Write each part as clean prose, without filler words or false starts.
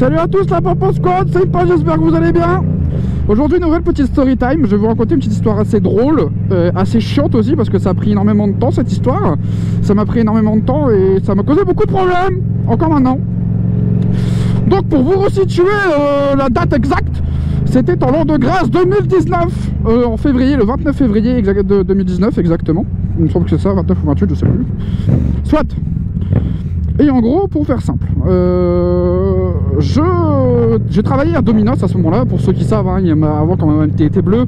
Salut à tous la Popo Squad, c'est pas, j'espère que vous allez bien. Aujourd'hui nouvelle petite story time, je vais vous raconter une petite histoire assez drôle, assez chiante aussi parce que ça a pris énormément de temps cette histoire. Ça m'a pris énormément de temps et ça m'a causé beaucoup de problèmes, encore maintenant. Donc pour vous resituer la date exacte, c'était en l'an de grâce 2019, en février, le 29 février de 2019 exactement. Il me semble que c'est ça, 29 ou 28, je sais plus. Soit. Et en gros, pour faire simple, j'ai travaillé à Domino's à ce moment-là, pour ceux qui savent, hein, avant quand ma MT était bleue,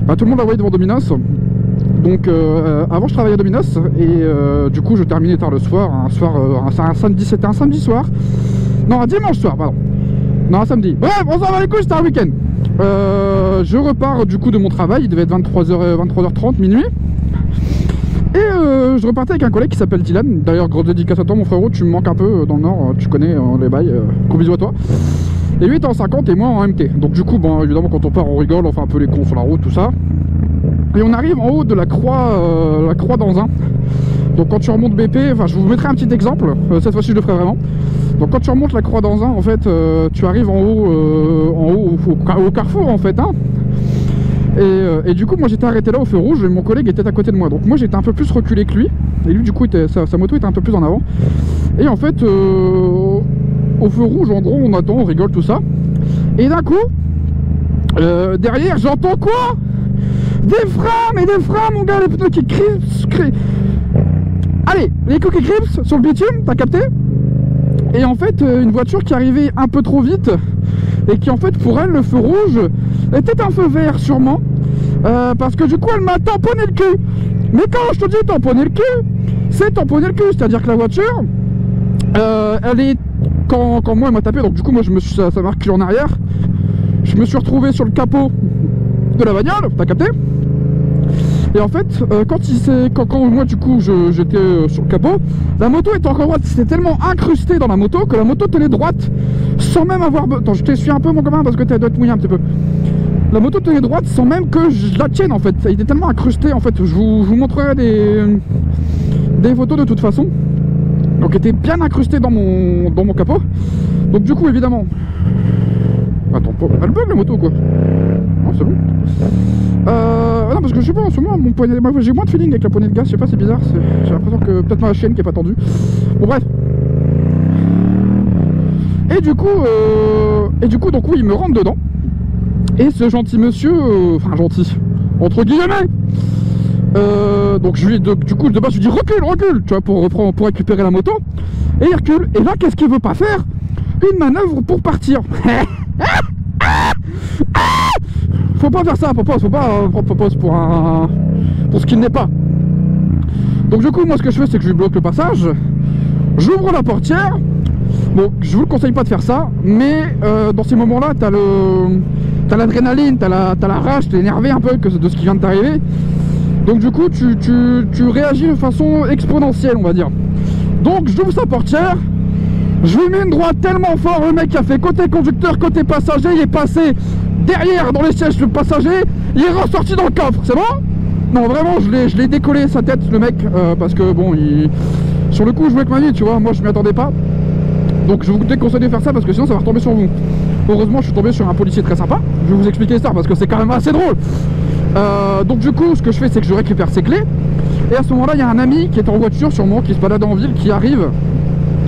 bah, tout le monde a voyé devant Domino's. Donc avant je travaillais à Domino's et du coup je terminais tard le soir, c'était un samedi soir, non un dimanche soir pardon, non un samedi, bref on s'en va les couilles, c'était un week-end. Je repars du coup de mon travail, il devait être 23h30, minuit. Et je repartais avec un collègue qui s'appelle Dylan. D'ailleurs, grosse dédicace à toi mon frérot, tu me manques un peu dans le Nord, tu connais les bails, gros bisous à toi. Et lui était en 50 et moi en MT. Donc du coup, bon, évidemment quand on part on rigole, on fait un peu les cons sur la route, tout ça. Et on arrive en haut de la croix d'Anzin. Donc quand tu remontes BP, enfin je vous mettrai un petit exemple, cette fois-ci je le ferai vraiment. Donc quand tu remontes la croix d'Anzin, en fait, tu arrives en haut au carrefour en fait, hein. Et du coup moi j'étais arrêté là au feu rouge et mon collègue était à côté de moi, donc moi j'étais un peu plus reculé que lui et lui du coup sa moto était un peu plus en avant. Et en fait au feu rouge en gros on attend, on rigole tout ça et d'un coup derrière j'entends quoi? Des freins, mais des freins mon gars, les pneus qui crient. Allez, les coups qui crient sur le bitume, t'as capté? Et en fait une voiture qui arrivait un peu trop vite et qui en fait pour elle le feu rouge était un feu vert sûrement, parce que du coup elle m'a tamponné le cul. Mais quand je te dis tamponner le cul, c'est tamponner le cul, c'est à dire que la voiture elle est quand moi elle m'a tapé, donc du coup moi ça m'a reculé en arrière, je me suis retrouvé sur le capot de la bagnole, t'as capté? Et en fait, quand moi du coup j'étais sur le capot, la moto était encore droite, c'était tellement incrusté dans la moto que la moto tenait droite sans même avoir... Attends, je t'essuie un peu mon copain parce que tu dois être mouillé un petit peu. La moto tenait droite sans même que je la tienne en fait, ça était tellement incrusté en fait, je vous montrerai des photos de toute façon. Donc elle était bien incrustée dans mon capot. Donc du coup évidemment... Attends, elle bug la moto quoi? Non c'est bon. Non parce que je sais pas en ce moment mon poignet, j'ai moins de feeling avec la poignée de gaz, je sais pas, c'est bizarre, j'ai l'impression que peut-être ma chaîne qui est pas tendue. Bon bref. Et du coup donc oui il me rentre dedans. Et ce gentil monsieur, enfin gentil, entre guillemets, donc je lui du coup de base je lui dis recule, tu vois, pour récupérer la moto. Et il recule, et là qu'est-ce qu'il veut pas faire? Une manœuvre pour partir. Faut pas faire ça, faut pas propose pour ce qu'il n'est pas. Donc du coup moi ce que je fais c'est que je lui bloque le passage, j'ouvre la portière. Bon, je vous le conseille pas de faire ça, mais dans ces moments là t'as l'adrénaline, t'as la rage, t'es énervé un peu de ce qui vient de t'arriver. Donc du coup tu réagis de façon exponentielle on va dire. Donc j'ouvre sa portière, je lui mets une droite tellement fort, le mec a fait côté conducteur, côté passager, il est passé derrière dans les sièges de passager, il est ressorti dans le coffre, c'est bon? Non vraiment je l'ai décollé sa tête le mec, parce que bon sur le coup je jouais avec ma vie tu vois, moi je m'y attendais pas. Donc je vous déconseille de faire ça parce que sinon ça va retomber sur vous. Heureusement je suis tombé sur un policier très sympa, je vais vous expliquer ça parce que c'est quand même assez drôle. Donc du coup ce que je fais c'est que je récupère ses clés. Et à ce moment là il y a un ami qui est en voiture sûrement, qui se balade en ville, qui arrive,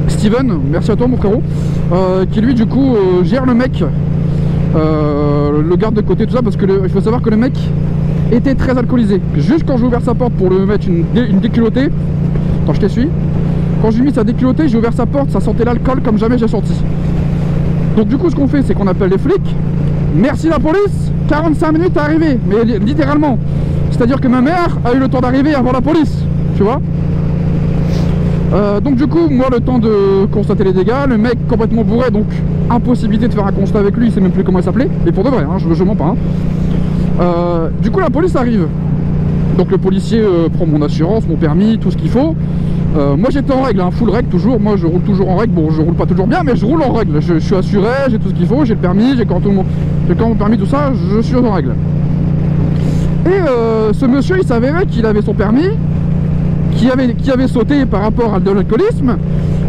Steven, merci à toi mon frérot, qui lui du coup gère le mec, le garde de côté tout ça, parce que il faut savoir que le mec était très alcoolisé. Juste quand j'ai ouvert sa porte pour le mettre une déculottée, attends je t'essuie, quand j'ai mis sa déculottée, j'ai ouvert sa porte, ça sentait l'alcool comme jamais j'ai senti. Donc du coup ce qu'on fait c'est qu'on appelle les flics. Merci la police, 45 minutes à arriver, mais littéralement. C'est à dire que ma mère a eu le temps d'arriver avant la police, tu vois. Donc du coup moi le temps de constater les dégâts, le mec complètement bourré, donc impossibilité de faire un constat avec lui, il sait même plus comment il s'appelait. Et pour de vrai, hein, je mens pas, hein. Du coup la police arrive. Donc le policier prend mon assurance, mon permis, tout ce qu'il faut. Moi j'étais en règle, hein, full règle toujours, moi je roule toujours en règle, bon je roule pas toujours bien mais je roule en règle, je suis assuré, j'ai tout ce qu'il faut, j'ai le permis, j'ai quand mon permis, tout ça, je suis en règle. Et ce monsieur il s'avérait qu'il avait son permis, qui avait sauté par rapport à de l'alcoolisme,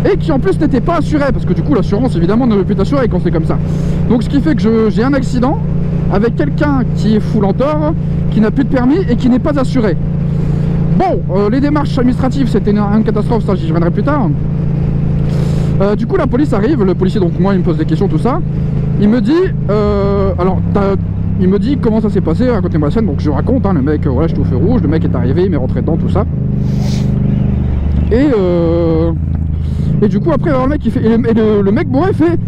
et qui en plus n'était pas assuré, parce que du coup l'assurance évidemment ne veut plus t'assurer quand c'est comme ça. Donc ce qui fait que j'ai un accident avec quelqu'un qui est full en tort, qui n'a plus de permis et qui n'est pas assuré. Bon, les démarches administratives c'était une catastrophe, ça j'y reviendrai plus tard. Du coup la police arrive, le policier donc moi il me pose des questions tout ça. Il me dit, il me dit comment ça s'est passé, racontez-moi la scène. Donc je raconte, hein, le mec, voilà, j'étais au feu rouge, le mec est arrivé, il m'est rentré dedans, tout ça. Et du coup après alors, le mec il fait, le mec bourré fait,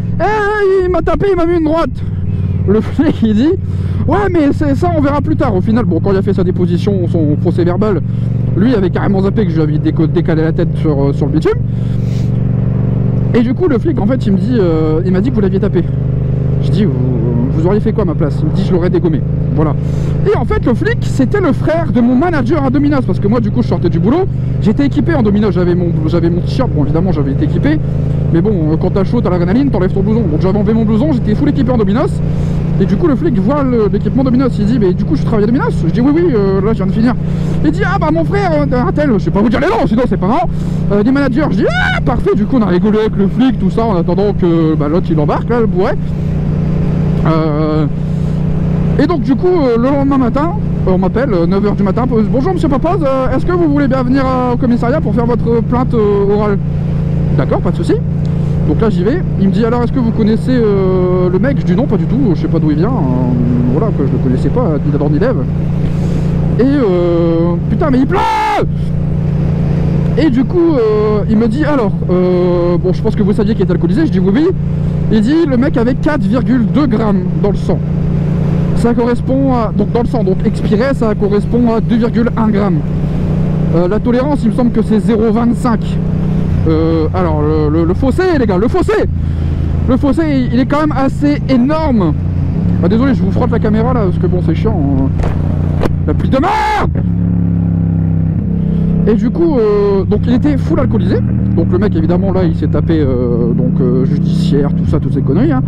il m'a tapé, il m'a mis une droite. Le mec il dit, ouais mais ça on verra plus tard. Au final, bon, quand il a fait sa déposition, son procès verbal, lui avait carrément zappé que je lui avais décalé la tête sur le bitume. Et du coup le flic en fait il me dit, il m'a dit que vous l'aviez tapé. Je dis, vous auriez fait quoi à ma place? Il me dit, je l'aurais dégommé. Voilà. Et en fait, le flic, c'était le frère de mon manager à Domino's. Parce que moi, du coup, je sortais du boulot. J'étais équipé en Domino's. J'avais mon t-shirt. Bon, évidemment, j'avais été équipé. Mais bon, quand t'as chaud, t'as l'adrénaline, t'enlèves ton blouson. Donc, j'avais enlevé mon blouson. J'étais full équipé en Domino's. Et du coup, le flic voit l'équipement Domino's. Il dit, mais du coup, je travaille à Domino's. Je dis, oui, là, je viens de finir. Il dit, ah bah, mon frère, un tel, je sais pas vous dire les noms, sinon c'est pas marrant. Des managers. Je dis, ah, parfait. Du coup, on a rigolé avec le flic, tout ça, en attendant que l'autre, il embarque, là, le bourré. Et donc du coup le lendemain matin on m'appelle 9 h du matin, bonjour monsieur Papoz, est-ce que vous voulez bien venir au commissariat pour faire votre plainte orale? D'accord, pas de souci. Donc là j'y vais, il me dit alors est-ce que vous connaissez le mec? Je dis non pas du tout, je sais pas d'où il vient, voilà que je le connaissais pas, ni d'abord ni d'Ève. Et putain mais il pleut. Et du coup il me dit alors bon je pense que vous saviez qu'il était alcoolisé. Je dis oui. Il dit le mec avait 4,2 grammes dans le sang. Ça correspond à, donc dans le sang, donc expiré, ça correspond à 2,1 grammes. La tolérance, il me semble que c'est 0,25. Alors le fossé, les gars, le fossé, il est quand même assez énorme. Ah, désolé, je vous frotte la caméra là, parce que bon, c'est chiant. La pluie de merde. Et du coup, donc il était full alcoolisé. Donc le mec évidemment là il s'est tapé judiciaire, tout ça, toutes ces conneries hein.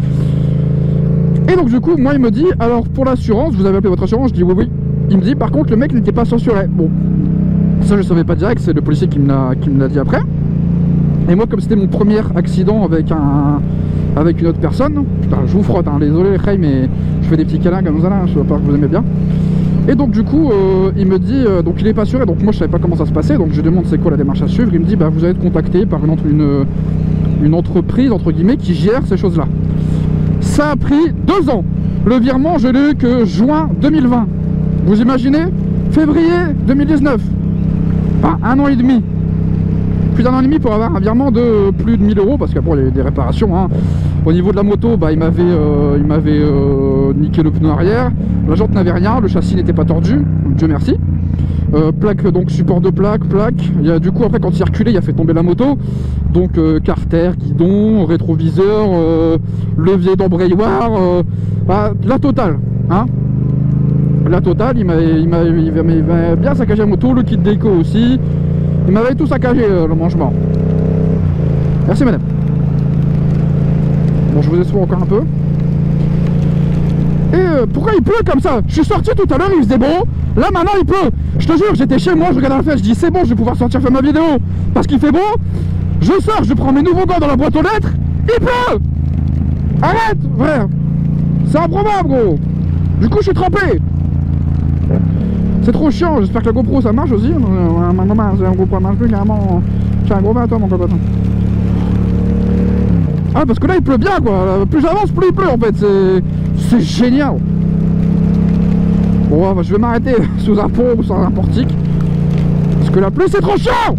Et donc du coup moi il me dit alors pour l'assurance, vous avez appelé votre assurance? Je dis oui. Il me dit par contre le mec n'était pas censuré. Bon, ça je savais pas direct, c'est le policier qui me l'a dit après. Et moi comme c'était mon premier accident avec une autre personne, putain je vous frotte hein, désolé les reilles mais je fais des petits câlins comme ça là, je sais pas que vous aimez bien. Et donc du coup il me dit donc il est pas assuré, donc moi je savais pas comment ça se passait, donc je lui demande c'est quoi la démarche à suivre. Il me dit bah vous allez être contacté par une entreprise entre guillemets qui gère ces choses là. Ça a pris 2 ans. Le virement je l'ai eu que juin 2020. Vous imaginez? Février 2019. Enfin 1 an et demi. Plus d'1 an et demi pour avoir un virement de plus de 1000 €, parce qu'après il y a des réparations hein. Au niveau de la moto, bah, il m'avait niqué le pneu arrière, la jante n'avait rien, le châssis n'était pas tordu, Dieu merci. Plaque, donc support de plaque. Il y a, du coup après quand il a reculé, il a fait tomber la moto. Donc carter, guidon, rétroviseur, levier d'embrayoir, bah, la totale hein. La totale, il m'avait bien saccagé la moto, le kit déco aussi. Il m'avait tout saccagé le mangement. Merci madame. Bon, je vous essoie encore un peu. Et pourquoi il pleut comme ça? Je suis sorti tout à l'heure, il faisait beau. Là maintenant il pleut. Je te jure, j'étais chez moi, je regardais la fenêtre, je dis c'est bon, je vais pouvoir sortir faire ma vidéo. Parce qu'il fait beau. Je sors, je prends mes nouveaux gants dans la boîte aux lettres. Il pleut. Arrête, frère. C'est improbable gros. Du coup je suis trempé. C'est trop chiant, j'espère que la GoPro ça marche aussi. La GoPro marche plus carrément. J'ai un gros 20 toi mon copain. Ah parce que là il pleut bien quoi, plus j'avance plus il pleut en fait, c'est génial. Bon bah, je vais m'arrêter sous un pont ou sous un portique. Parce que la pluie c'est trop chiant.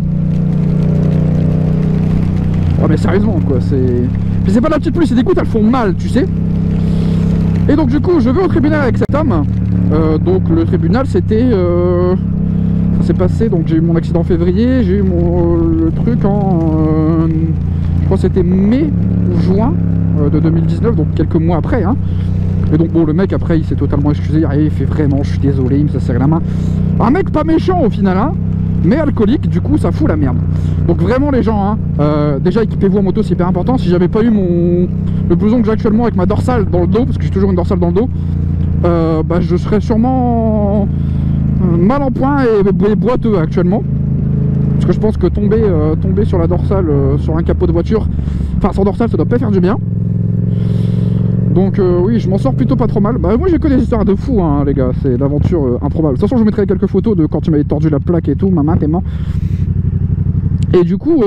Oh mais sérieusement quoi, c'est... Puis c'est pas de la petite pluie, c'est des gouttes, elles font mal tu sais. Et donc du coup je vais au tribunal avec cet homme. Donc le tribunal c'était... ça s'est passé, donc j'ai eu mon accident en février, j'ai eu le truc en... je crois que c'était mai ou juin de 2019, donc quelques mois après hein. Et donc bon le mec après il s'est totalement excusé, il fait vraiment je suis désolé, il me serré la main. Un mec pas méchant au final hein, mais alcoolique, du coup ça fout la merde. Donc vraiment les gens hein, déjà équipez-vous en moto, c'est hyper important. Si j'avais pas eu le blouson que j'ai actuellement avec ma dorsale dans le dos, parce que j'ai toujours une dorsale dans le dos, bah, je serais sûrement mal en point et boiteux actuellement. Parce que je pense que tomber sur la dorsale, sur un capot de voiture, enfin sans dorsale, ça doit pas faire du bien. Donc oui, je m'en sors plutôt pas trop mal. Bah moi j'ai que des histoires de fous, hein, les gars, c'est l'aventure improbable. De toute façon, je vous mettrai quelques photos de quand tu m'avais tordu la plaque et tout, ma main t'es mort. Et du coup,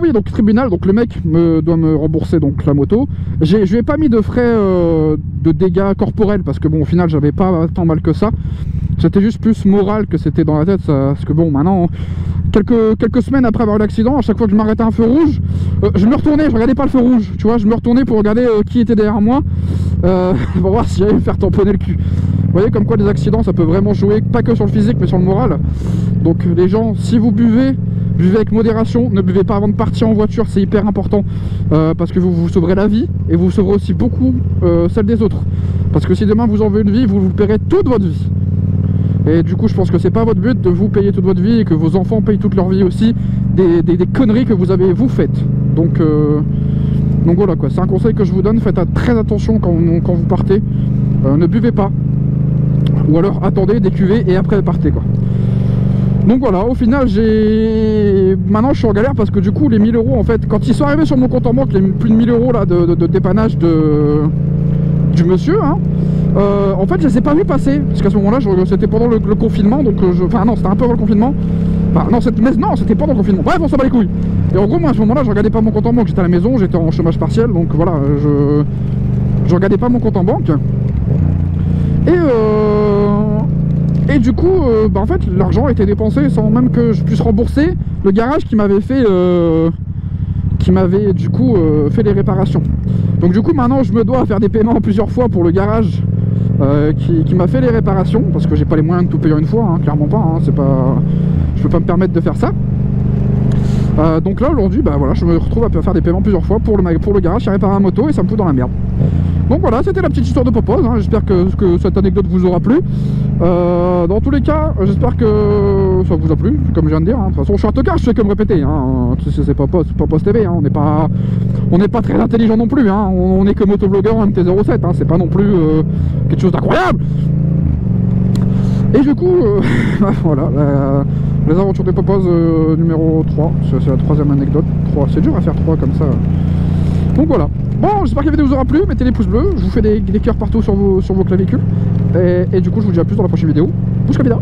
oui, donc tribunal, donc le mec doit me rembourser donc la moto. Je lui ai pas mis de frais de dégâts corporels parce que bon, au final, j'avais pas tant mal que ça. C'était juste plus moral que c'était dans la tête, ça, parce que bon, maintenant, quelques semaines après avoir eu l'accident, à chaque fois que je m'arrêtais à un feu rouge, je me retournais, je regardais pas le feu rouge, tu vois, je me retournais pour regarder qui était derrière moi, pour voir si j'allais me faire tamponner le cul. Vous voyez comme quoi les accidents, ça peut vraiment jouer, pas que sur le physique, mais sur le moral. Donc les gens, si vous buvez avec modération, ne buvez pas avant de partir en voiture, c'est hyper important, parce que vous vous sauverez la vie, et vous sauverez aussi beaucoup celle des autres. Parce que si demain vous en avez une vie, vous paierez toute votre vie. Et du coup je pense que c'est pas votre but de vous payer toute votre vie et que vos enfants payent toute leur vie aussi des conneries que vous avez vous faites. Donc voilà quoi, c'est un conseil que je vous donne, faites très attention quand vous partez, ne buvez pas. Ou alors attendez des cuvées et après partez quoi. Donc voilà, au final maintenant je suis en galère parce que du coup les 1000 euros en fait, quand ils sont arrivés sur mon compte en banque, les plus de 1000 euros là de dépannage du monsieur, hein, en fait je les ai pas vu passer, parce qu'à ce moment là c'était pendant le confinement, donc enfin non, c'était un peu avant le confinement, enfin non c'était pendant le confinement, bref on s'en bat les couilles. Et en gros moi à ce moment là je regardais pas mon compte en banque, j'étais à la maison, j'étais en chômage partiel, donc voilà, je regardais pas mon compte en banque. Et du coup en fait l'argent était dépensé sans même que je puisse rembourser le garage qui m'avait fait du coup fait les réparations. Donc du coup maintenant je me dois faire des paiements plusieurs fois pour le garage qui m'a fait les réparations, parce que j'ai pas les moyens de tout payer une fois, hein, clairement pas, hein, c'est pas, je peux pas me permettre de faire ça. Donc là aujourd'hui bah voilà, je me retrouve à faire des paiements plusieurs fois pour le garage qui a réparé ma moto et ça me fout dans la merde. Donc voilà, c'était la petite histoire de Popose, hein. J'espère que cette anecdote vous aura plu. Dans tous les cas, j'espère que ça vous a plu, comme je viens de dire, hein. De toute façon je suis un tocard, je fais que me répéter, hein. C'est Popose TV, hein. On n'est pas très intelligent non plus, hein. On est que motovlogueur en MT-07, hein. C'est pas non plus quelque chose d'incroyable. Et du coup, voilà, les aventures de Popose numéro 3, c'est la troisième anecdote. 3, c'est dur à faire 3 comme ça. Donc voilà. Bon, j'espère que la vidéo vous aura plu, mettez les pouces bleus, je vous fais des cœurs partout sur vos clavicules. Et du coup, je vous dis à plus dans la prochaine vidéo. Pouce capita.